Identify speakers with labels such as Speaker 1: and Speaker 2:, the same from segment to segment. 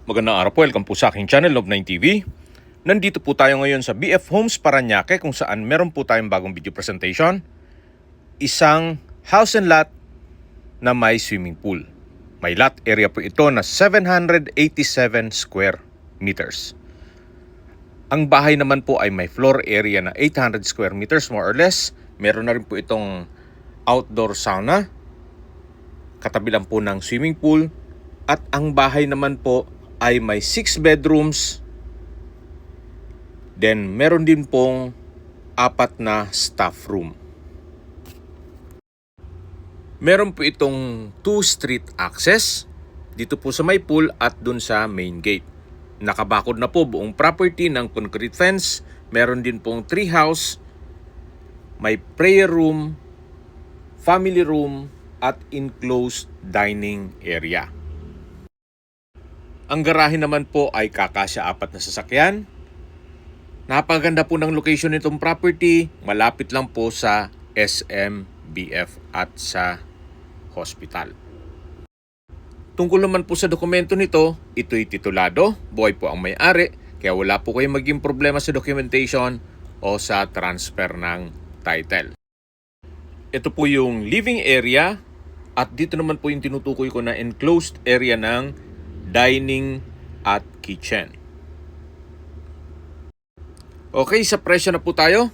Speaker 1: Magandang araw po, welcome po sa aking channel, Love9 TV. Nandito po tayo ngayon sa BF Homes Parañaque kung saan meron po tayong bagong video presentation. Isang house and lot na may swimming pool. May lot area po ito na 787 square meters. Ang bahay naman po ay may floor area na 800 square meters more or less. Meron na rin po itong outdoor sauna. Katabi lang po ng swimming pool. At ang bahay naman po ay may 6 bedrooms. Then meron din pong 4 na staff room. Meron po itong 2 street access dito po sa may pool at dun sa main gate. Nakabakod na po buong property ng concrete fence. Meron din pong tree house, may prayer room, family room at enclosed dining area. Ang garahe naman po ay kakasya 4 na sasakyan. Napaganda po ng location nitong property. Malapit lang po sa SMBF at sa hospital. Tungkol naman po sa dokumento nito, ito'y titulado. Buhay po ang may-ari. Kaya wala po kayong maging problema sa documentation o sa transfer ng title. Ito po yung living area. At dito naman po yung tinutukoy ko na enclosed area ng dining at kitchen. Okay, sa presyo na po tayo.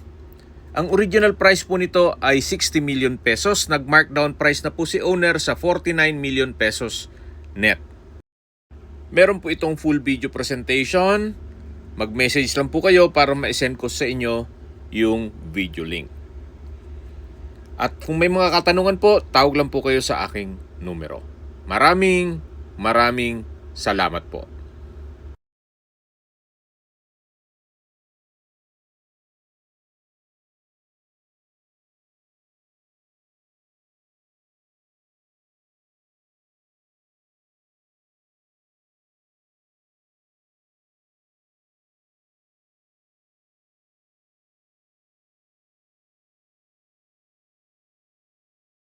Speaker 1: Ang original price po nito ay 60 million pesos. Nag-markdown price na po si owner sa 49 million pesos net. Meron po itong full video presentation. Mag-message lang po kayo para ma-send ko sa inyo yung video link. At kung may mga katanungan po, tawag lang po kayo sa aking numero. Maraming salamat po.